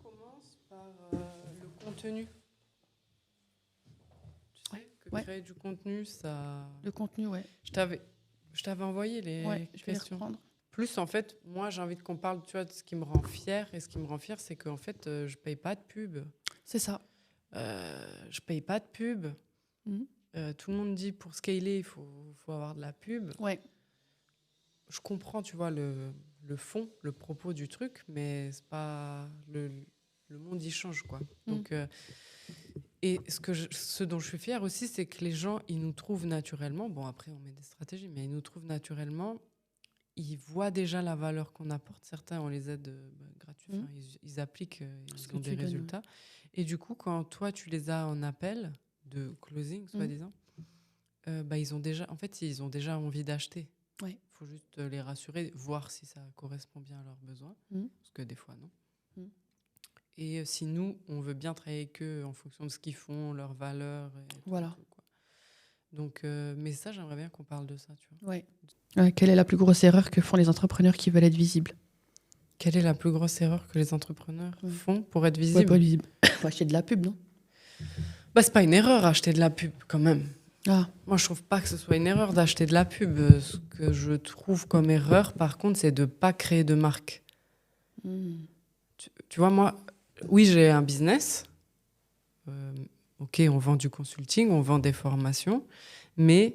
commence par le contenu. Tu sais que créer du contenu, ça... Le contenu, ouais. Je t'avais envoyé les Je vais les questions. reprendre. Plus, en fait, moi, j'ai envie qu'on parle, tu vois, de ce qui me rend fière. Et ce qui me rend fière, c'est qu'en fait, je paye pas de pub. C'est ça. Je paye pas de pub. Mhm. Tout le monde dit, pour scaler, il faut avoir de la pub. Ouais. Je comprends, tu vois, le fond, le propos du truc, mais c'est pas... Le monde, il change, quoi. Donc... Et ce dont je suis fière aussi, c'est que les gens, ils nous trouvent naturellement. Bon, après, on met des stratégies, mais ils nous trouvent naturellement. Ils voient déjà la valeur qu'on apporte. Certains, on les aide gratuitement. Enfin, ils appliquent, ils ont des résultats. Et du coup, quand toi, tu les as en appel de closing, soi-disant, ils ont déjà envie d'acheter. Ouais. Faut juste les rassurer, voir si ça correspond bien à leurs besoins. Parce que des fois, non. Et si nous, on veut bien travailler avec eux en fonction de ce qu'ils font, leurs valeurs. Voilà. Tout, quoi. Donc, mais ça, j'aimerais bien qu'on parle de ça, tu vois. Ouais. Quelle est la plus grosse erreur que font les entrepreneurs qui veulent être visibles ? Quelle est la plus grosse erreur que les entrepreneurs font pour être visibles ? Ouais, pas visible. Faut acheter de la pub, non ? C'est pas une erreur, acheter de la pub, quand même. Ah. Moi, je trouve pas que ce soit une erreur d'acheter de la pub. Ce que je trouve comme erreur, par contre, c'est de pas créer de marque. Tu vois, moi... Oui, j'ai un business. Ok, on vend du consulting, on vend des formations, mais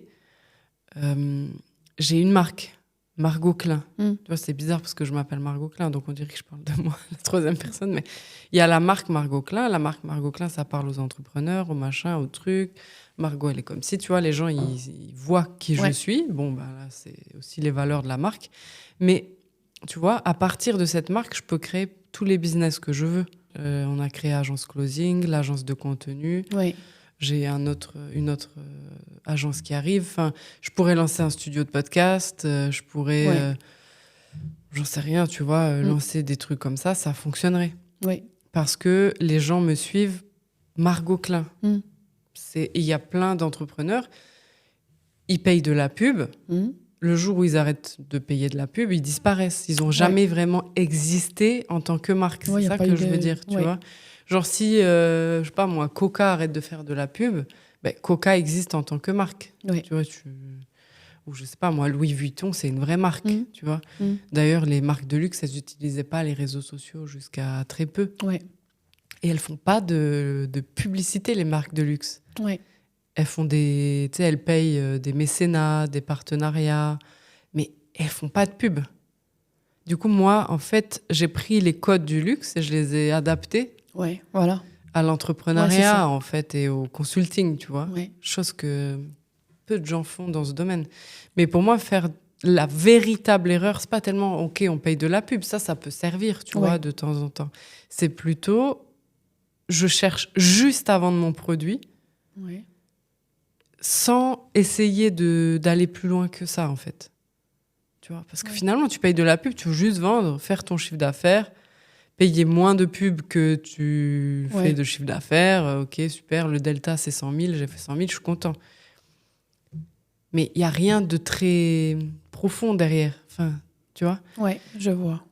j'ai une marque, Margot Klein. Tu vois, c'est bizarre parce que je m'appelle Margot Klein, donc on dirait que je parle de moi, la troisième personne. Mais il y a la marque Margot Klein. La marque Margot Klein, ça parle aux entrepreneurs, aux machins, aux trucs. Margot, elle est comme si, tu vois, les gens, ils voient qui je suis. Bon, là, c'est aussi les valeurs de la marque. Mais, tu vois, à partir de cette marque, je peux créer tous les business que je veux. On a créé Agence Closing, l'agence de contenu. Oui. J'ai une autre agence qui arrive. Enfin, je pourrais lancer un studio de podcast. Je pourrais, j'en sais rien, tu vois, lancer des trucs comme ça fonctionnerait. Oui. Parce que les gens me suivent Margot Klein. Il y a plein d'entrepreneurs, ils payent de la pub. Le jour où ils arrêtent de payer de la pub, ils disparaissent. Ils n'ont jamais vraiment existé en tant que marque. C'est ça que je veux dire, tu vois. Genre si, je sais pas moi, Coca arrête de faire de la pub, Coca existe en tant que marque. Tu vois, ou je sais pas moi, Louis Vuitton, c'est une vraie marque, tu vois. D'ailleurs, les marques de luxe, elles n'utilisaient pas les réseaux sociaux jusqu'à très peu. Et elles font pas de publicité, les marques de luxe. Elles font elles payent des mécénats, des partenariats, mais elles font pas de pub. Du coup, moi, en fait, j'ai pris les codes du luxe et je les ai adaptés à l'entrepreneuriat, en fait, et au consulting, tu vois. Chose que peu de gens font dans ce domaine. Mais pour moi, faire la véritable erreur, c'est pas tellement, OK, on paye de la pub, ça peut servir, tu vois, de temps en temps. C'est plutôt, je cherche juste à vendre mon produit, sans essayer d'aller plus loin que ça, en fait. Tu vois, parce que finalement, tu payes de la pub, tu veux juste vendre, faire ton chiffre d'affaires, payer moins de pub que tu fais de chiffre d'affaires. OK, super, le delta, c'est 100 000, j'ai fait 100 000, je suis content. Mais il n'y a rien de très profond derrière. Enfin, tu vois ? Ouais, je vois.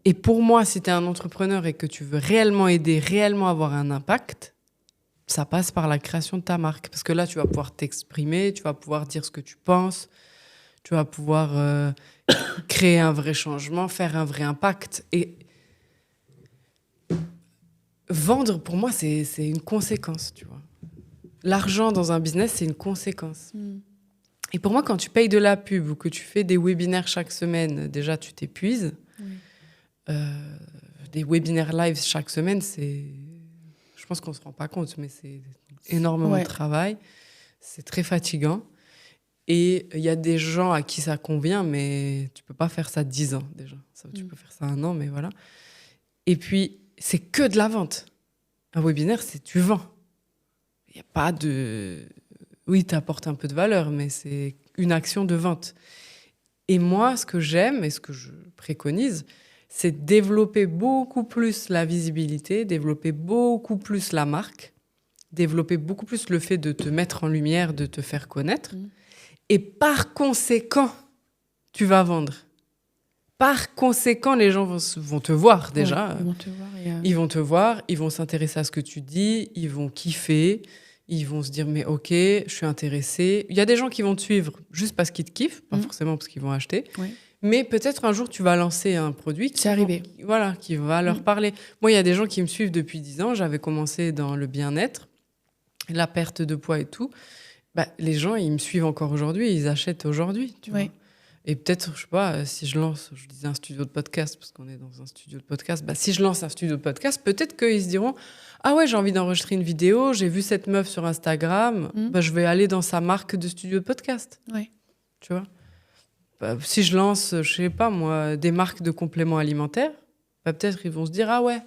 Et pour moi, si tu es un entrepreneur et que tu veux réellement aider, réellement avoir un impact, ça passe par la création de ta marque. Parce que là, tu vas pouvoir t'exprimer, tu vas pouvoir dire ce que tu penses, tu vas pouvoir créer un vrai changement, faire un vrai impact. Et vendre, pour moi, c'est une conséquence, tu vois. L'argent dans un business, c'est une conséquence. Et pour moi, quand tu payes de la pub ou que tu fais des webinaires chaque semaine, déjà, tu t'épuises. Des webinaires live chaque semaine, c'est... Je pense qu'on ne se rend pas compte, mais c'est énormément de travail. C'est très fatigant. Et il y a des gens à qui ça convient, mais tu ne peux pas faire ça 10 ans, déjà. Tu peux faire ça 1 an, mais voilà. Et puis, c'est que de la vente. Un webinaire, c'est tu vends. Il n'y a pas de... Oui, tu apportes un peu de valeur, mais c'est une action de vente. Et moi, ce que j'aime et ce que je préconise, c'est développer beaucoup plus la visibilité, développer beaucoup plus la marque, développer beaucoup plus le fait de te mettre en lumière, de te faire connaître. Et par conséquent, tu vas vendre. Par conséquent, les gens vont te voir déjà. Ouais, ils vont te voir. Ils vont te voir, ils vont s'intéresser à ce que tu dis, ils vont kiffer, ils vont se dire mais ok, je suis intéressé. Il y a des gens qui vont te suivre juste parce qu'ils te kiffent, pas forcément parce qu'ils vont acheter. Ouais. Mais peut-être un jour tu vas lancer un produit qui va leur parler. Moi, il y a des gens qui me suivent depuis 10 ans. J'avais commencé dans le bien-être, la perte de poids et tout. Les gens, ils me suivent encore aujourd'hui, ils achètent aujourd'hui, tu vois. Et peut-être, je sais pas, si je lance, je disais un studio de podcast, parce qu'on est dans un studio de podcast, si je lance un studio de podcast, peut-être qu'ils se diront « Ah ouais, j'ai envie d'enregistrer une vidéo, j'ai vu cette meuf sur Instagram, je vais aller dans sa marque de studio de podcast. » Tu vois. Si je lance, je sais pas moi, des marques de compléments alimentaires, peut-être ils vont se dire « Ah ouais,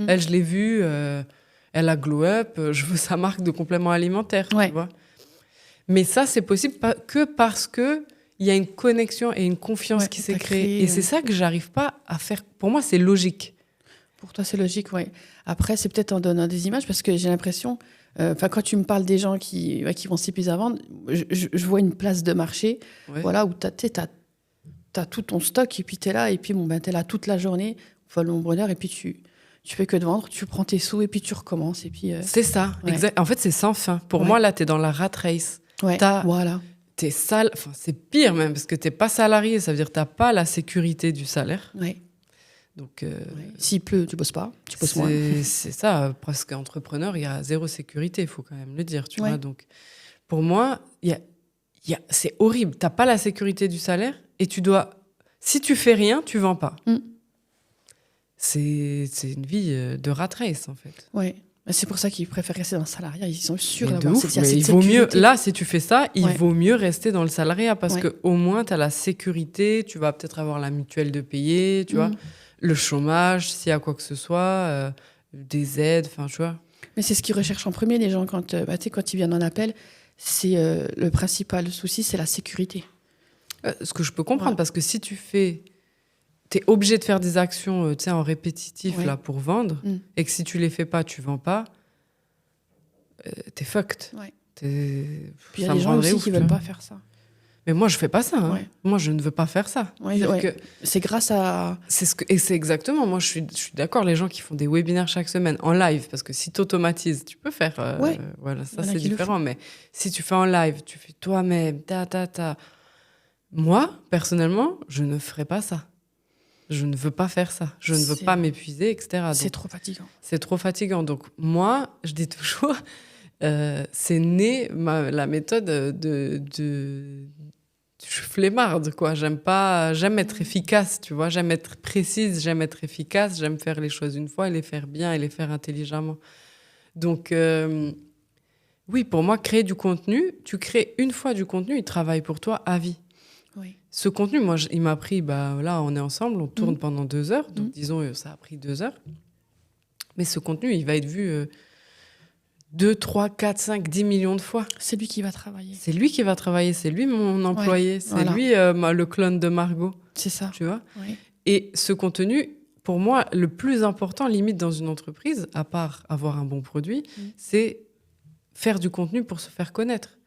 elle, je l'ai vue, elle a glow up, je veux sa marque de compléments alimentaires. » Tu vois. Mais ça, c'est possible que parce que il y a une connexion et une confiance qui s'est créée. Et c'est ça que j'arrive pas à faire. Pour moi, c'est logique. Pour toi, c'est logique, oui. Après, c'est peut-être en donnant des images, parce que j'ai l'impression, quand tu me parles des gens qui vont s'épuiser à vendre, je vois une place de marché, voilà, où t'as tout ton stock, et puis t'es là, et puis t'es là toute la journée, le nombre d'heures, et puis tu fais que de vendre, tu prends tes sous, et puis tu recommences. Et puis, c'est ça, exact. En fait, c'est sans fin. Pour moi, là, t'es dans la rat race. Voilà. C'est pire même, parce que t'es pas salarié, ça veut dire que t'as pas la sécurité du salaire. Donc, s'il pleut, tu bosses pas, tu bosses moins. C'est ça, presque entrepreneur, il y a zéro sécurité, il faut quand même le dire, tu vois. Donc, pour moi, c'est horrible. T'as pas la sécurité du salaire et si tu fais rien, tu vends pas. C'est une vie de rat race, en fait. Ouais. C'est pour ça qu'ils préfèrent rester dans le salariat. Ils sont sûrs d'avoir cette sécurité. Il vaut mieux, là, si tu fais ça, il vaut mieux rester dans le salariat parce qu'au moins, tu as la sécurité. Tu vas peut-être avoir la mutuelle de payer, tu vois, le chômage, s'il y a quoi que ce soit, des aides, enfin, tu vois. Mais c'est ce qu'ils recherchent en premier, les gens, quand ils viennent en appel. C'est le principal souci, c'est la sécurité. Ce que je peux comprendre, parce que si tu fais... T'es obligé de faire des actions en répétitif là, pour vendre, et que si tu les fais pas, tu vends pas, t'es fucked. Puis il y a des gens aussi qui veulent pas faire ça. Mais moi, je fais pas ça. Hein. Moi, je ne veux pas faire ça. C'est grâce à... Et c'est exactement, moi, je suis d'accord, les gens qui font des webinaires chaque semaine en live, parce que si tu automatises, tu peux faire... voilà, ça, c'est différent. Mais si tu fais en live, tu fais toi-même, Moi, personnellement, je ne ferai pas ça. Je ne veux pas faire ça. Je ne veux pas m'épuiser, etc. C'est trop fatigant. C'est trop fatigant. Donc, moi, je dis toujours, c'est né la méthode de... Je suis flemmarde, quoi. J'aime être efficace, tu vois. J'aime être précise, j'aime être efficace, j'aime faire les choses une fois et les faire bien et les faire intelligemment. Donc, oui, pour moi, créer du contenu, tu crées une fois du contenu, il travaille pour toi à vie. Ce contenu, moi, il m'a pris, là, on est ensemble, on tourne pendant 2 heures, donc disons, ça a pris 2 heures. Mais ce contenu, il va être vu 2, 3, 4, 5, 10 millions de fois. C'est lui qui va travailler. C'est lui qui va travailler, c'est lui mon employé, c'est lui le clone de Margot. C'est ça. Tu vois ? Et ce contenu, pour moi, le plus important, limite dans une entreprise, à part avoir un bon produit, c'est faire du contenu pour se faire connaître.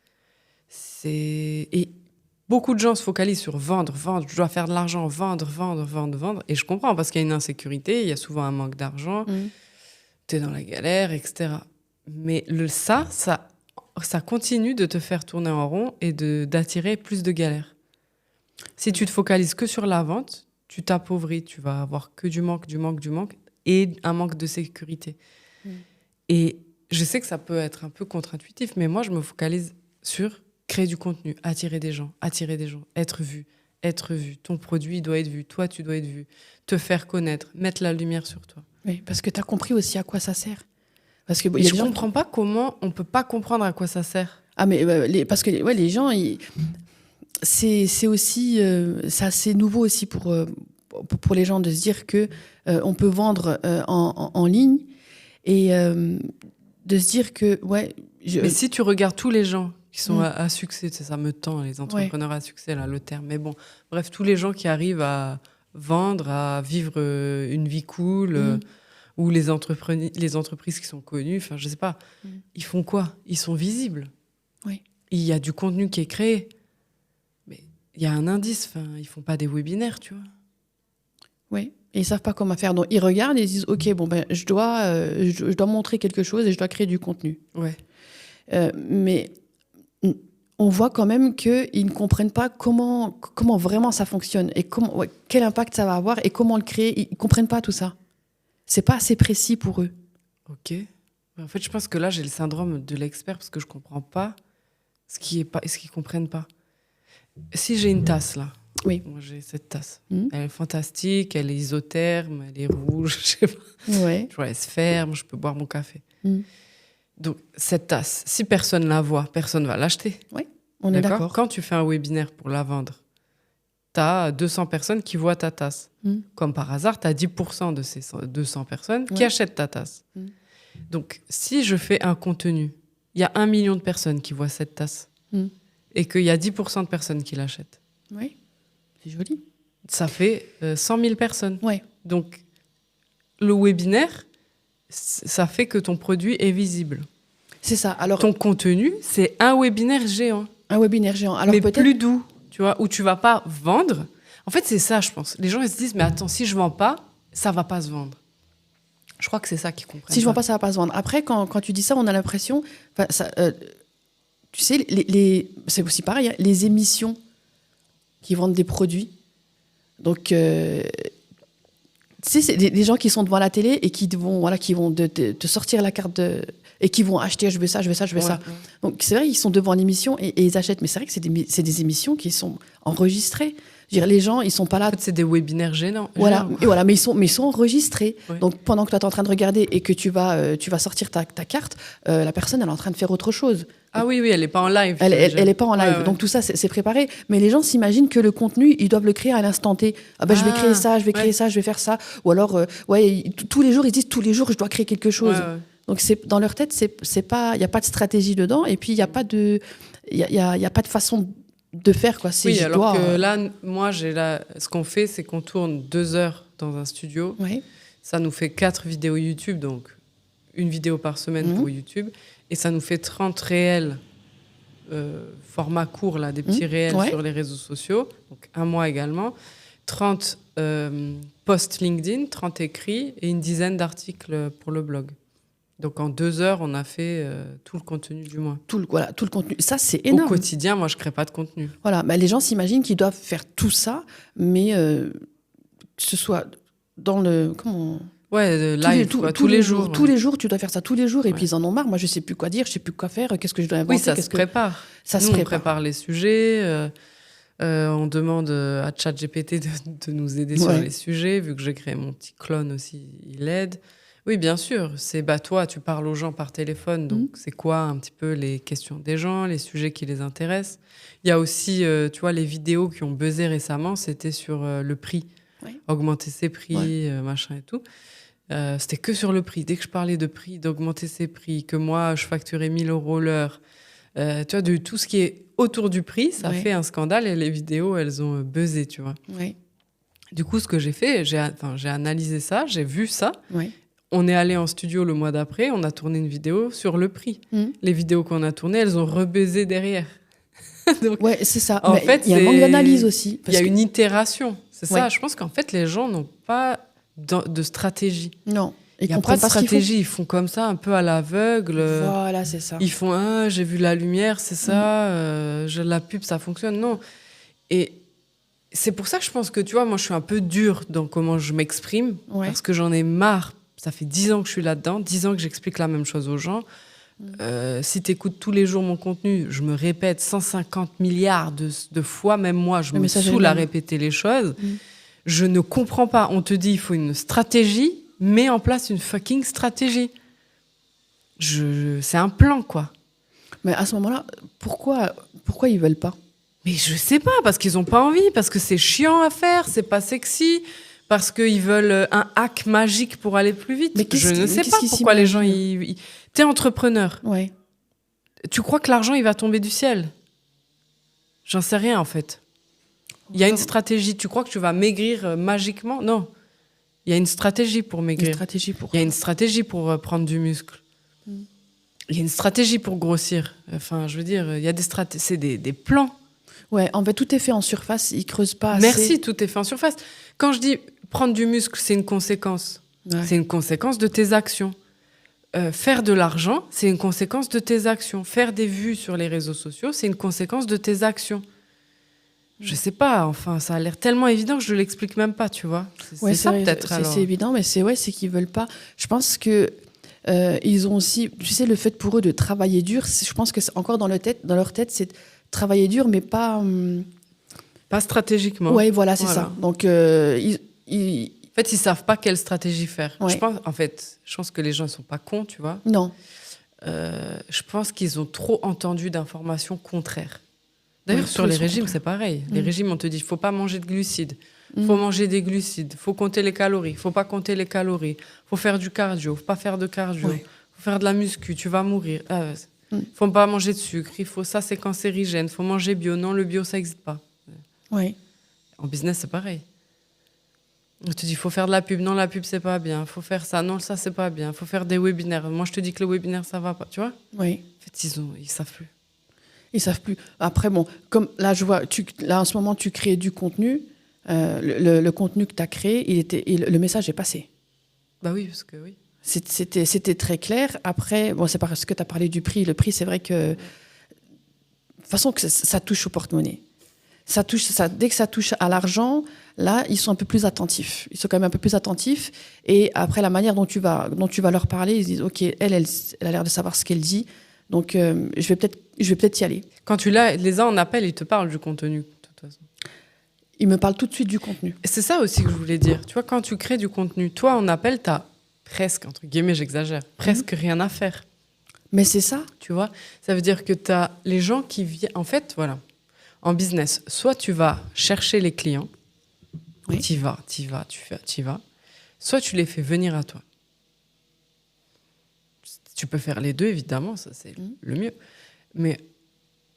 Et beaucoup de gens se focalisent sur vendre, je dois faire de l'argent, vendre. Et je comprends, parce qu'il y a une insécurité, il y a souvent un manque d'argent, t'es dans la galère, etc. Mais ça continue de te faire tourner en rond et d'attirer plus de galères. Si tu te focalises que sur la vente, tu t'appauvris, tu vas avoir que du manque et un manque de sécurité. Et je sais que ça peut être un peu contre-intuitif, mais moi, je me focalise sur créer du contenu, attirer des gens, être vu. Ton produit doit être vu, toi, tu dois être vu, te faire connaître, mettre la lumière sur toi. Oui, parce que tu as compris aussi à quoi ça sert. Parce que je ne comprends pas comment on ne peut pas comprendre à quoi ça sert. Ah, mais parce que les gens, c'est aussi c'est assez nouveau aussi pour les gens de se dire que on peut vendre en ligne et de se dire que mais si tu regardes tous les gens qui sont à succès, ça me tend, les entrepreneurs à succès, là, le terme, mais bon, bref, tous les gens qui arrivent à vendre, à vivre une vie cool, ou les entreprises qui sont connues, enfin, je sais pas, ils font quoi ? Ils sont visibles. Il y a du contenu qui est créé. Mais il y a un indice, enfin, ils font pas des webinaires, tu vois. Oui, et ils ne savent pas comment faire. Donc, ils regardent et ils disent, OK, bon, ben, je dois montrer quelque chose et je dois créer du contenu. Ouais. Mais on voit quand même qu'ils ne comprennent pas comment vraiment ça fonctionne et quel impact ça va avoir et comment le créer. Ils ne comprennent pas tout ça. C'est pas assez précis pour eux. Ok. En fait, je pense que là, j'ai le syndrome de l'expert parce que je comprends pas ce qu'ils comprennent pas. Si j'ai une tasse là, oui. Moi j'ai cette tasse. Elle est fantastique, elle est isotherme, elle est rouge, je sais pas. Ouais. Elle se ferme, je peux boire mon café. Donc cette tasse, si personne la voit, personne va l'acheter. Oui, on est d'accord. Quand tu fais un webinaire pour la vendre, tu as 200 personnes qui voient ta tasse. Comme par hasard, tu as 10% de ces 200 personnes qui achètent ta tasse. Donc, si je fais un contenu, il y a 1 million de personnes qui voient cette tasse et qu'il y a 10% de personnes qui l'achètent. Oui, c'est joli. Ça fait 100 000 personnes. Ouais. Donc, le webinaire, ça fait que ton produit est visible. C'est ça. Alors, ton contenu, c'est un webinaire géant. Un webinaire géant. Alors, mais plus doux, tu vois, où tu vas pas vendre. En fait, c'est ça, je pense. Les gens, ils se disent, mais attends, si je vends pas, ça va pas se vendre. Je crois que c'est ça qu'ils comprennent. Si je vends pas, ça va pas se vendre. Après, quand tu dis ça, on a l'impression... tu sais, c'est aussi pareil, hein, les émissions qui vendent des produits. Donc, tu sais, c'est des gens qui sont devant la télé et qui vont te sortir la carte et qui vont acheter, je veux ça. Donc, c'est vrai, ils sont devant l'émission et ils achètent. Mais c'est vrai que c'est des émissions qui sont enregistrées. Je veux dire, les gens, ils sont pas là. En fait, c'est des webinaires gênants. Voilà, mais ils sont enregistrés. Ouais. Donc, pendant que toi, tu es en train de regarder et que tu vas sortir ta carte, la personne, elle est en train de faire autre chose. Ah oui, elle n'est pas en live. Elle n'est pas en live. Ouais. Donc, tout ça, c'est préparé. Mais les gens s'imaginent que le contenu, ils doivent le créer à l'instant T. Je vais créer ça, je vais créer ça, je vais faire ça. Ou alors, tous les jours, ils disent tous les jours, je dois créer quelque chose. Ouais. Donc, dans leur tête, il n'y a pas de stratégie dedans. Et puis, il n'y a pas de façon de faire, quoi. Oui, alors que là, moi, ce qu'on fait, c'est qu'on tourne 2 heures dans un studio. Oui. Ça nous fait 4 vidéos YouTube, donc une vidéo par semaine pour YouTube. Et ça nous fait 30 réels, format court, là, des petits réels sur les réseaux sociaux. Donc 1 mois également. 30 posts LinkedIn, 30 écrits et une dizaine d'articles pour le blog. Donc, en 2 heures, on a fait tout le contenu du mois. Tout le contenu. Ça, c'est énorme. Au quotidien, moi, je ne crée pas de contenu. Voilà. Les gens s'imaginent qu'ils doivent faire tout ça, mais que ce soit dans le... Comment... Ouais, live, tous les jours. Tous les jours, tu dois faire ça tous les jours. Et puis, ils en ont marre. Moi, je ne sais plus quoi dire, je ne sais plus quoi faire. Qu'est-ce que je dois inventer? Oui, ça se prépare. On prépare les sujets. On demande à ChatGPT de nous aider sur les sujets. Vu que j'ai créé mon petit clone aussi, il aide. Oui, bien sûr. C'est toi, tu parles aux gens par téléphone. Donc, c'est quoi un petit peu les questions des gens, les sujets qui les intéressent. Il y a aussi, tu vois, les vidéos qui ont buzzé récemment, c'était sur le prix. Oui. Augmenter ses prix, machin et tout. C'était que sur le prix. Dès que je parlais de prix, d'augmenter ses prix, que moi, je facturais 1 000 € l'heure, tu vois, de tout ce qui est autour du prix, ça fait un scandale et les vidéos, elles ont buzzé, tu vois. Oui. Du coup, ce que j'ai fait, j'ai analysé ça, j'ai vu ça. Oui. On est allé en studio le mois d'après, on a tourné une vidéo sur le prix. Les vidéos qu'on a tournées, elles ont rebuzzé derrière. Donc, c'est ça. En fait, il y a un manque d'analyse aussi. Il y a une itération. C'est ça. Je pense qu'en fait, les gens n'ont pas de stratégie. Non. Il n'y a pas de stratégie. Ils font comme ça, un peu à l'aveugle. Voilà, c'est ça. Ils font j'ai vu la lumière, c'est ça. La pub, ça fonctionne. Non. Et c'est pour ça que je pense que, tu vois, moi, je suis un peu dure dans comment je m'exprime. Parce que j'en ai marre. Ça fait 10 ans que je suis là-dedans, 10 ans que j'explique la même chose aux gens. Si tu écoutes tous les jours mon contenu, je me répète 150 milliards de fois, même moi, je me saoule à répéter les choses. Je ne comprends pas. On te dit il faut une stratégie, mets en place une fucking stratégie. C'est un plan, quoi. Mais à ce moment-là, pourquoi ils veulent pas? Mais je sais pas, parce qu'ils ont pas envie, parce que c'est chiant à faire, c'est pas sexy. Parce qu'ils veulent un hack magique pour aller plus vite. Mais je ne sais pas pourquoi les gens... T'es entrepreneur. Ouais. Tu crois que l'argent, il va tomber du ciel? J'en sais rien, en fait. Il y a une stratégie. Tu crois que tu vas maigrir magiquement? Non. Il y a une stratégie pour maigrir. Il y a une stratégie pour prendre du muscle. Il y a une stratégie pour grossir. Enfin, je veux dire, il y a des stratégies. C'est des plans. Ouais, en fait, tout est fait en surface, ils creusent pas assez. Merci, tout est fait en surface. Quand je dis prendre du muscle, c'est une conséquence. Ouais. C'est une conséquence de tes actions. Faire de l'argent, c'est une conséquence de tes actions. Faire des vues sur les réseaux sociaux, c'est une conséquence de tes actions. Je sais pas, enfin, ça a l'air tellement évident que je l'explique même pas, tu vois. C'est ça peut-être. C'est évident, mais c'est qu'ils veulent pas. Je pense que ils ont aussi, tu sais, le fait pour eux de travailler dur. Je pense que c'est encore dans leur tête, c'est travailler dur, mais pas pas stratégiquement. Ouais, voilà, c'est ça. Donc en fait, ils savent pas quelle stratégie faire. Ouais. Je pense que les gens ne sont pas cons, tu vois. Non. Je pense qu'ils ont trop entendu d'informations contraires. D'ailleurs, sur les régimes, c'est pareil. Les régimes, on te dit, il ne faut pas manger de glucides. Il faut manger des glucides. Il faut compter les calories. Il ne faut pas compter les calories. Il faut faire du cardio. Il ne faut pas faire de cardio. Il faut faire de la muscu. Tu vas mourir. Il ne faut pas manger de sucre. Ça, c'est cancérigène. Il faut manger bio. Non, le bio, ça n'existe pas. Oui. En business, c'est pareil. On te dit, il faut faire de la pub. Non, la pub, c'est pas bien. Il faut faire ça. Non, ça, c'est pas bien. Il faut faire des webinaires. Moi, je te dis que le webinaire, ça va pas. Tu vois ? Oui. En fait, ils savent plus. Ils savent plus. Après, bon, comme là, je vois, là, en ce moment, tu crées du contenu. Le contenu que tu as créé, le message est passé. Bah oui, parce que oui. C'était très clair. Après, bon, c'est parce que tu as parlé du prix. Le prix, c'est vrai que... De toute façon, que ça touche au porte-monnaie. Dès que ça touche à l'argent, là, ils sont un peu plus attentifs. Ils sont quand même un peu plus attentifs. Et après, la manière dont tu vas leur parler, ils se disent, OK, elle a l'air de savoir ce qu'elle dit. Donc, je vais peut-être y aller. Quand tu les as en appel, ils te parlent du contenu, de toute façon. Ils me parlent tout de suite du contenu. C'est ça aussi que je voulais dire. Tu vois, quand tu crées du contenu, toi, en appel, tu as presque, entre guillemets, j'exagère, presque rien à faire. Mais c'est ça. Tu vois, ça veut dire que tu as les gens qui viennent... En fait, voilà, en business, soit tu vas chercher les clients, tu y vas. Soit tu les fais venir à toi. Tu peux faire les deux, évidemment, ça c'est le mieux. Mais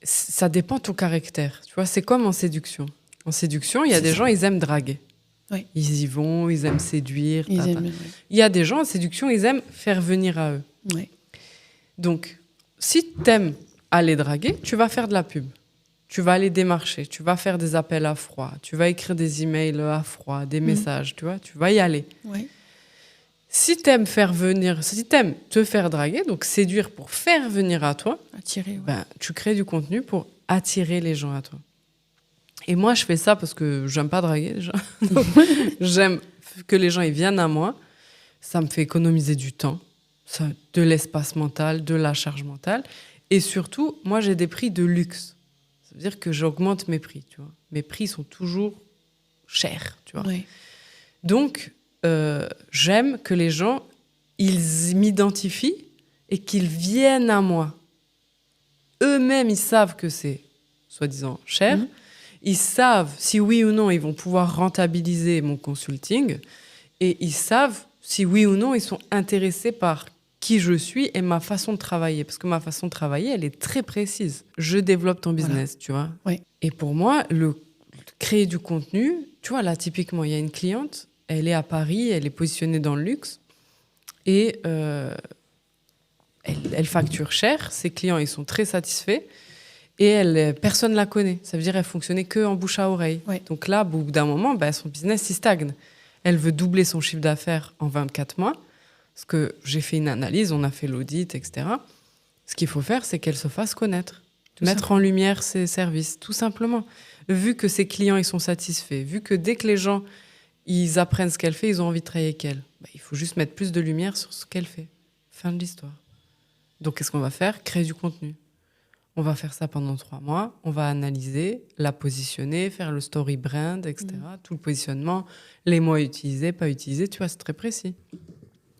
ça dépend de ton caractère. Tu vois, c'est comme en séduction. En séduction, il y a des gens, ils aiment draguer. Oui. Ils y vont, ils aiment séduire. Il y a des gens, en séduction, ils aiment faire venir à eux. Oui. Donc, si tu aimes aller draguer, tu vas faire de la pub. Tu vas aller démarcher, tu vas faire des appels à froid, tu vas écrire des emails à froid, des messages, tu vois, tu vas y aller. Oui. Si t'aimes te faire draguer, donc séduire pour faire venir à toi, attirer, tu crées du contenu pour attirer les gens à toi. Et moi, je fais ça parce que j'aime pas draguer déjà. J'aime que les gens ils viennent à moi. Ça me fait économiser du temps, de l'espace mental, de la charge mentale. Et surtout, moi, j'ai des prix de luxe. Ça veut dire que j'augmente mes prix, tu vois. Mes prix sont toujours chers, tu vois. Oui. Donc, j'aime que les gens, ils m'identifient et qu'ils viennent à moi. Eux-mêmes, ils savent que c'est, soi-disant, cher. Ils savent si oui ou non, ils vont pouvoir rentabiliser mon consulting. Et ils savent si oui ou non, ils sont intéressés par qui je suis et ma façon de travailler. Parce que ma façon de travailler, elle est très précise. Je développe ton business, tu vois. Oui. Et pour moi, créer du contenu, tu vois, là, typiquement, il y a une cliente, elle est à Paris, elle est positionnée dans le luxe et elle facture cher. Ses clients, ils sont très satisfaits et personne ne la connaît. Ça veut dire qu'elle fonctionnait qu'en bouche à oreille. Oui. Donc là, au bout d'un moment, son business, il stagne. Elle veut doubler son chiffre d'affaires en 24 mois parce que j'ai fait une analyse, on a fait l'audit, etc. Ce qu'il faut faire, c'est qu'elle se fasse connaître, mettre en lumière ses services, tout simplement. Vu que ses clients, ils sont satisfaits, vu que dès que les gens ils apprennent ce qu'elle fait, ils ont envie de travailler avec elle. Il faut juste mettre plus de lumière sur ce qu'elle fait. Fin de l'histoire. Donc, qu'est-ce qu'on va faire ? Créer du contenu. On va faire ça pendant 3 mois. On va analyser, la positionner, faire le story brand, etc. Tout le positionnement, les mots utilisés, pas utilisés. Tu vois, c'est très précis.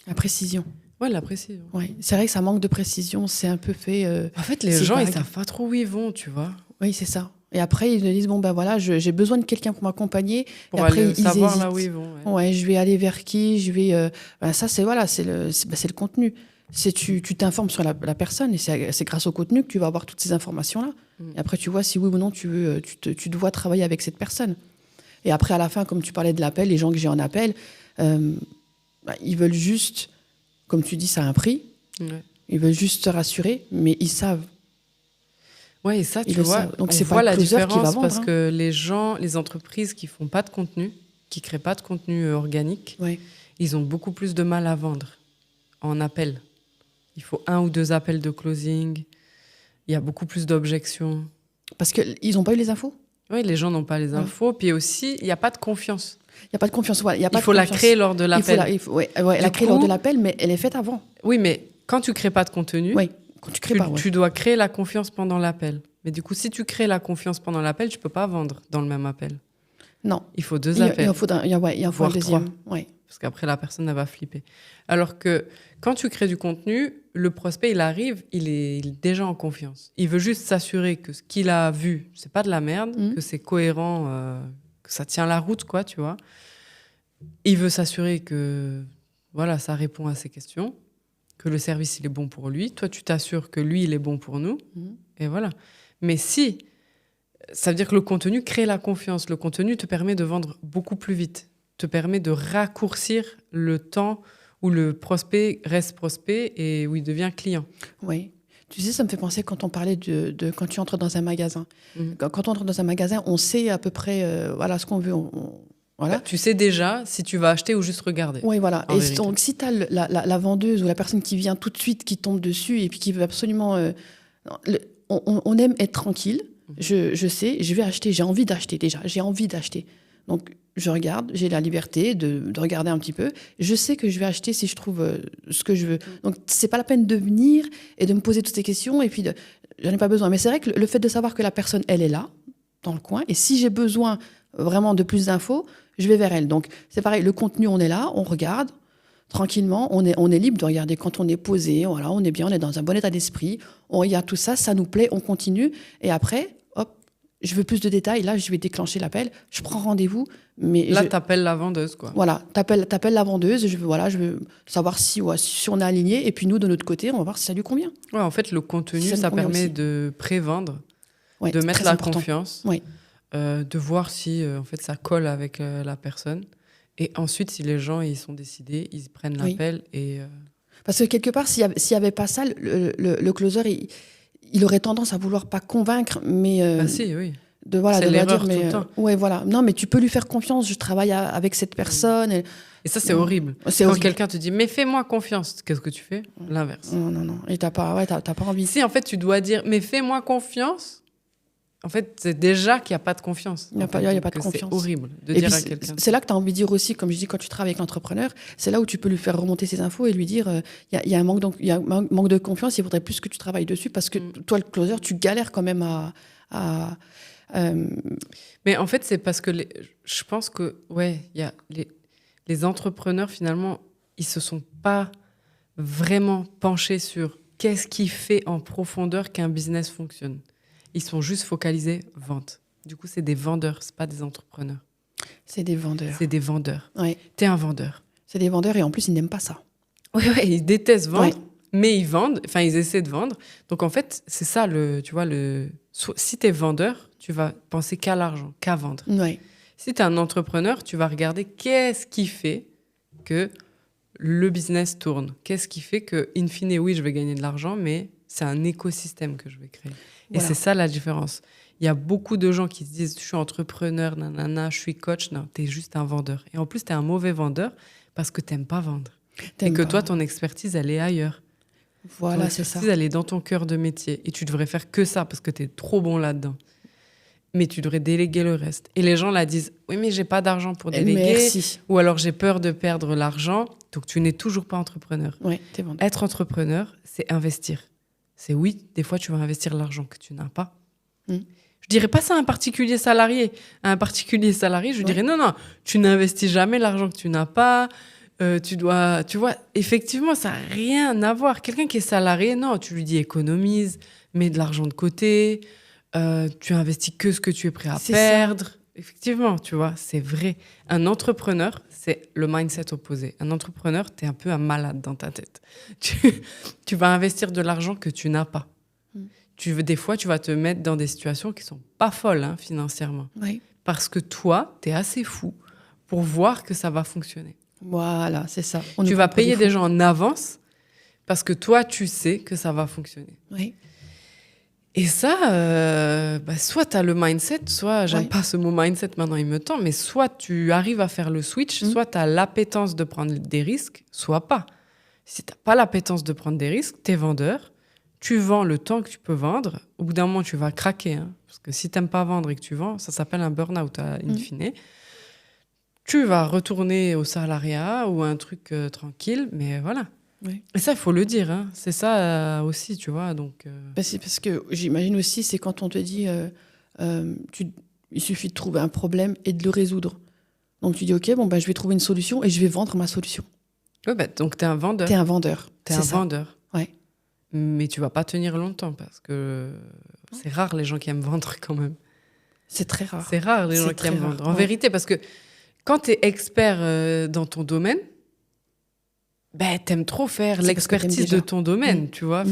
La précision. Ouais, la précision. Ouais. C'est vrai que ça manque de précision. C'est un peu fait... En fait, les gens, ils savent pas trop où ils vont, tu vois. Oui, c'est ça. Et après, ils me disent, voilà, j'ai besoin de quelqu'un pour m'accompagner. Pour et après, aller savoir là où ils vont. Ouais, je vais aller vers qui, je vais... ça, c'est le contenu. Tu t'informes sur la personne et c'est grâce au contenu que tu vas avoir toutes ces informations-là. Et après, tu vois si oui ou non tu dois travailler avec cette personne. Et après, à la fin, comme tu parlais de l'appel, les gens que j'ai en appel, ils veulent juste, comme tu dis, ça a un prix. Ouais. Ils veulent juste se rassurer, mais ils savent. Ouais, et ça, tu vois, donc on voit la différence parce que les entreprises qui font pas de contenu, qui créent pas de contenu organique, ils ont beaucoup plus de mal à vendre en appel. Il faut 1 ou 2 appels de closing. Il y a beaucoup plus d'objections. Parce qu'ils n'ont pas eu les infos ? Oui, les gens n'ont pas les infos. Puis aussi, il n'y a pas de confiance. Il n'y a pas de confiance. Ouais, il faut la créer lors de l'appel. La créer lors de l'appel, mais elle est faite avant. Oui, mais quand tu ne crées pas de contenu, tu dois créer la confiance pendant l'appel. Mais du coup, si tu crées la confiance pendant l'appel, tu ne peux pas vendre dans le même appel. Non. Il faut 2 appels. Il en faut un deuxième. 3. Parce qu'après, la personne, elle va flipper. Alors que quand tu crées du contenu, le prospect, il arrive, il est déjà en confiance. Il veut juste s'assurer que ce qu'il a vu, c'est pas de la merde, que c'est cohérent, que ça tient la route, quoi, tu vois. Il veut s'assurer que voilà, ça répond à ses questions, que le service, il est bon pour lui. Toi, tu t'assures que lui, il est bon pour nous. Et voilà. Mais si, ça veut dire que le contenu crée la confiance. Le contenu te permet de vendre beaucoup plus vite, te permet de raccourcir le temps où le prospect reste prospect et où il devient client. Oui. Tu sais, ça me fait penser quand on parlait de quand tu entres dans un magasin. Quand on entre dans un magasin, on sait à peu près ce qu'on veut. Voilà. Tu sais déjà si tu vas acheter ou juste regarder. Oui, voilà. Et donc, si tu as la vendeuse ou la personne qui vient tout de suite, qui tombe dessus et puis qui veut absolument... on aime être tranquille. Je sais, je vais acheter, j'ai envie d'acheter déjà. J'ai envie d'acheter. Donc, je regarde, j'ai la liberté de regarder un petit peu. Je sais que je vais acheter si je trouve ce que je veux. Donc, c'est pas la peine de venir et de me poser toutes ces questions. Et puis, j'en ai pas besoin. Mais c'est vrai que le fait de savoir que la personne, elle est là, dans le coin. Et si j'ai besoin vraiment de plus d'infos, je vais vers elle. Donc, c'est pareil. Le contenu, on est là, on regarde tranquillement. On est libre de regarder quand on est posé. Voilà, on est bien, on est dans un bon état d'esprit. On regarde tout ça, ça nous plaît, on continue. Et après, hop, je veux plus de détails. Là, je vais déclencher l'appel. Je prends rendez-vous. Mais là, t'appelles la vendeuse, quoi. Voilà, t'appelles la vendeuse. Je veux savoir si on est aligné. Et puis nous, de notre côté, on va voir si ça lui convient. Ouais, en fait, le contenu, ça permet aussi de prévendre, de mettre la confiance, de voir si en fait ça colle avec la personne. Et ensuite, si les gens ils sont décidés, ils prennent l'appel et. Parce que quelque part, s'il y avait pas ça, le closer, il aurait tendance à vouloir pas convaitre, mais. Si, oui. De dire mais voilà, non, mais tu peux lui faire confiance, je travaille avec cette personne et ça c'est horrible quand quelqu'un te dit mais fais-moi confiance, qu'est-ce que tu fais? L'inverse. Non, et t'as pas envie. Si en fait tu dois dire mais fais-moi confiance, en fait c'est déjà qu'il n'y a pas de confiance. Il y a pas de confiance. C'est horrible de dire à quelqu'un. C'est là que tu as envie de dire aussi, comme je dis, quand tu travailles avec l'entrepreneur, c'est là où tu peux lui faire remonter ses infos et lui dire il y a un manque de confiance, il faudrait plus que tu travailles dessus parce que toi le closer tu galères quand même à Mais en fait, c'est parce que je pense que y a les entrepreneurs, finalement, ils se sont pas vraiment penchés sur qu'est-ce qui fait en profondeur qu'un business fonctionne. Ils sont juste focalisés vente. Du coup, c'est des vendeurs, c'est pas des entrepreneurs. C'est des vendeurs. C'est des vendeurs. Ouais. T'es un vendeur. C'est des vendeurs et en plus, ils n'aiment pas ça. Oui, ils détestent vendre, mais ils vendent, enfin, ils essaient de vendre. Donc, en fait, c'est ça, tu vois, si t'es vendeur, tu vas penser qu'à l'argent, qu'à vendre. Ouais. Si tu es un entrepreneur, tu vas regarder qu'est-ce qui fait que le business tourne. Qu'est-ce qui fait que, in fine, oui, je vais gagner de l'argent, mais c'est un écosystème que je vais créer. Voilà. Et c'est ça la différence. Il y a beaucoup de gens qui se disent « je suis entrepreneur, nanana, je suis coach ». Non, tu es juste un vendeur. Et en plus, tu es un mauvais vendeur parce que tu n'aimes pas vendre. Et que toi, ton expertise, elle est ailleurs. Voilà, c'est ça. Ton expertise, elle est dans ton cœur de métier. Et tu devrais faire que ça parce que tu es trop bon là-dedans. Mais tu devrais déléguer le reste. Et les gens là disent « oui, mais j'ai pas d'argent pour déléguer. » Merci. Ou alors « j'ai peur de perdre l'argent. » Donc, tu n'es toujours pas entrepreneur. Oui, t'es vendeur. Être entrepreneur, c'est investir. C'est oui, des fois, tu vas investir l'argent que tu n'as pas. Je dirais pas ça à un particulier salarié. À un particulier salarié, je dirais non, tu n'investis jamais l'argent que tu n'as pas. Tu vois, effectivement, ça n'a rien à voir. Quelqu'un qui est salarié, non, tu lui dis économise, mets de l'argent de côté, tu investis que ce que tu es prêt à perdre. Ça. Effectivement, tu vois, c'est vrai. Un entrepreneur, c'est le mindset opposé. Un entrepreneur, tu es un peu un malade dans ta tête. Tu vas investir de l'argent que tu n'as pas. Des fois, tu vas te mettre dans des situations qui sont pas folles financièrement. Oui. Parce que toi, tu es assez fou pour voir que ça va fonctionner. Voilà, c'est ça. Tu vas payer des gens en avance parce que toi, tu sais que ça va fonctionner. Oui. Et ça, soit tu as le mindset, soit, j'aime pas ce mot mindset, maintenant il me tend, mais soit tu arrives à faire le switch, soit tu as l'appétence de prendre des risques, soit pas. Si tu n'as pas l'appétence de prendre des risques, tu es vendeur, tu vends le temps que tu peux vendre, au bout d'un moment tu vas craquer, hein, parce que si tu n'aimes pas vendre et que tu vends, ça s'appelle un burn-out in fine. Tu vas retourner au salariat ou un truc tranquille, mais voilà. Oui. Et ça, il faut le dire, hein. C'est ça aussi, tu vois. Donc, c'est parce que j'imagine aussi, c'est quand on te dit il suffit de trouver un problème et de le résoudre. Donc tu dis, ok, je vais trouver une solution et je vais vendre ma solution. Ouais, donc tu es un vendeur. Tu es un vendeur. Tu es un vendeur. Ouais. Mais tu vas pas tenir longtemps parce que c'est rare les gens qui aiment vendre quand même. C'est très rare. C'est rare les gens qui aiment vendre. En vérité, parce que quand tu es expert dans ton domaine, t'aimes trop faire l'expertise de ton domaine, tu vois.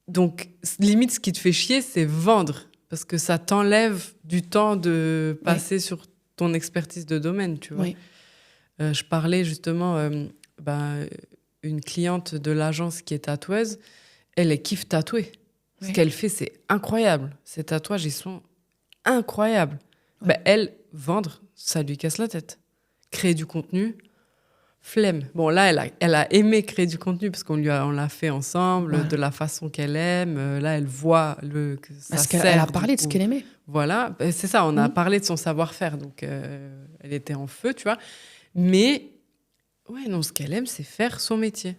Donc, limite, ce qui te fait chier, c'est vendre. Parce que ça t'enlève du temps de passer sur ton expertise de domaine, tu vois. Oui. Je parlais justement, une cliente de l'agence qui est tatoueuse, elle kiffe tatouer. Ce qu'elle fait, c'est incroyable. Ces tatouages, ils sont incroyables. Elle, vendre, ça lui casse la tête. Créer du contenu, flemme. Bon, là, elle a aimé créer du contenu parce on l'a fait ensemble, de la façon qu'elle aime. Là, elle voit que ça parce sert. qu'elle a parlé de ce qu'elle aimait. Voilà, c'est ça, on a parlé de son savoir-faire. Donc, elle était en feu, tu vois. Mais, ce qu'elle aime, c'est faire son métier.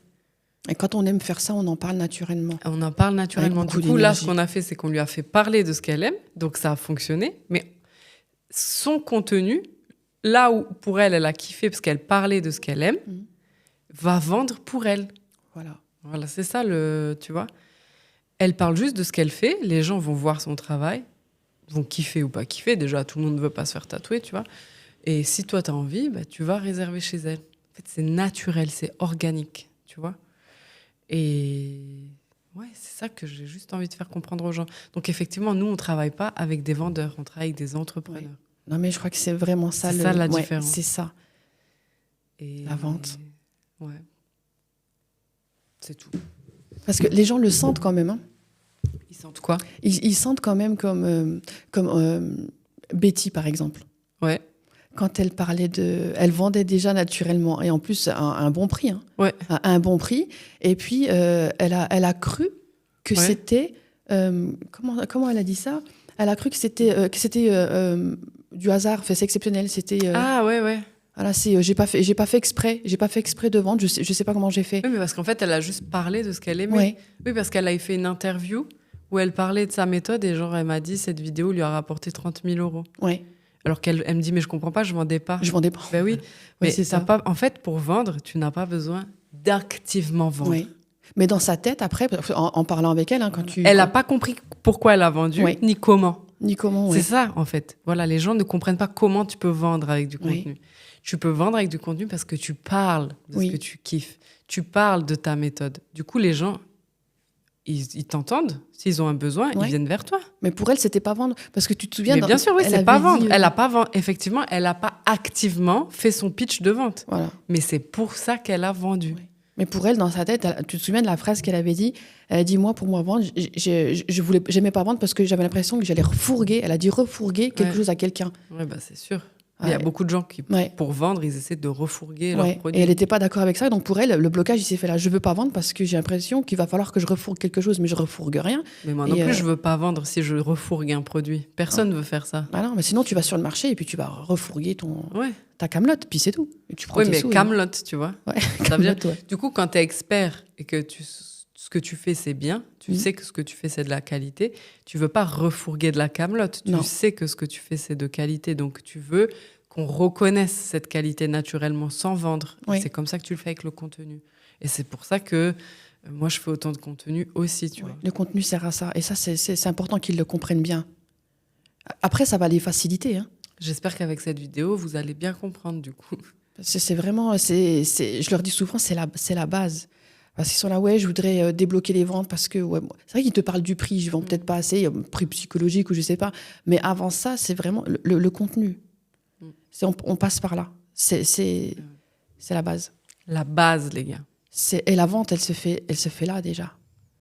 Et quand on aime faire ça, on en parle naturellement. On en parle naturellement. Du coup, là, ce qu'on a fait, c'est qu'on lui a fait parler de ce qu'elle aime. Donc, ça a fonctionné. Mais son contenu, là où pour elle a kiffé parce qu'elle parlait de ce qu'elle aime, va vendre pour elle. Voilà, c'est ça, tu vois. Elle parle juste de ce qu'elle fait. Les gens vont voir son travail, vont kiffer ou pas kiffer. Déjà, tout le monde ne veut pas se faire tatouer, tu vois. Et si toi, tu as envie, tu vas réserver chez elle. En fait, c'est naturel, c'est organique, tu vois. Et c'est ça que j'ai juste envie de faire comprendre aux gens. Donc, effectivement, nous, on ne travaille pas avec des vendeurs, on travaille avec des entrepreneurs. Oui. Non, mais je crois que c'est vraiment ça. C'est ça la différence. C'est ça. Et la vente. Ouais. C'est tout. Parce que les gens le sentent quand même. Hein. Ils sentent quoi ? Ils sentent quand même comme Betty, par exemple. Ouais. Quand elle parlait elle vendait déjà naturellement. Et en plus, à un bon prix. Hein. Ouais. À un bon prix. Et puis, elle a cru que c'était... comment elle a dit ça ? Elle a cru que c'était du hasard, c'est exceptionnel. C'était. Ouais. Voilà, j'ai pas fait exprès de vendre. Je sais pas comment j'ai fait. Oui, mais parce qu'en fait, elle a juste parlé de ce qu'elle aimait. Oui, parce qu'elle a fait une interview où elle parlait de sa méthode et elle m'a dit cette vidéo lui a rapporté 30 000 €. Ouais. Alors qu'elle me dit mais je comprends pas, je vendais pas. Ben oui. Mais c'est ça. En fait, pour vendre, tu n'as pas besoin d'activement vendre. Oui. Mais dans sa tête, après, en parlant avec elle, elle n'a pas compris pourquoi elle a vendu, ni comment. C'est ça, en fait. Voilà, les gens ne comprennent pas comment tu peux vendre avec du contenu. Tu peux vendre avec du contenu parce que tu parles de ce que tu kiffes. Tu parles de ta méthode. Du coup, les gens, ils t'entendent. S'ils ont un besoin, ils viennent vers toi. Mais pour elle, c'était pas vendre. Parce que tu te souviens... Mais bien sûr, c'est pas vendre. Elle n'a pas vendu. Effectivement, elle n'a pas activement fait son pitch de vente. Voilà. Mais c'est pour ça qu'elle a vendu. Oui. Mais pour elle, dans sa tête, tu te souviens de la phrase qu'elle avait dit ? Elle a dit, moi, pour moi, vendre, j'aimais pas vendre parce que j'avais l'impression que j'allais refourguer. Elle a dit refourguer quelque chose à quelqu'un. Oui, c'est sûr. Il y a beaucoup de gens qui, pour vendre, ils essaient de refourguer leurs produits. Et elle n'était pas d'accord avec ça. Donc pour elle, le blocage, il s'est fait là. Je veux pas vendre parce que j'ai l'impression qu'il va falloir que je refourgue quelque chose, mais je refourgue rien. Mais moi non plus, je veux pas vendre si je refourgue un produit. Personne ne veut faire ça. Ah non, mais sinon, tu vas sur le marché et puis tu vas refourguer ta camelote, puis c'est tout. Et tu prends tes mais sous, camelote, tu vois. Ouais, camelote, Du coup, quand tu es expert et que ce que tu fais, c'est bien, tu sais que ce que tu fais, c'est de la qualité, tu veux pas refourguer de la camelote. Tu sais que ce que tu fais, c'est de qualité. Donc, tu veux qu'on reconnaisse cette qualité naturellement sans vendre. C'est comme ça que tu le fais avec le contenu. Et c'est pour ça que moi, je fais autant de contenu aussi, tu vois. Le contenu sert à ça. Et ça, c'est important qu'ils le comprennent bien. Après, ça va les faciliter. Hein. J'espère qu'avec cette vidéo, vous allez bien comprendre, du coup. C'est vraiment... je leur dis souvent, c'est la base. Parce qu'ils sont là, je voudrais débloquer les ventes parce que... c'est vrai qu'ils te parlent du prix, je vends peut-être pas assez, prix psychologique ou je sais pas. Mais avant ça, c'est vraiment le contenu. On passe par là. C'est la base. La base, les gars. Et la vente, elle se fait là déjà.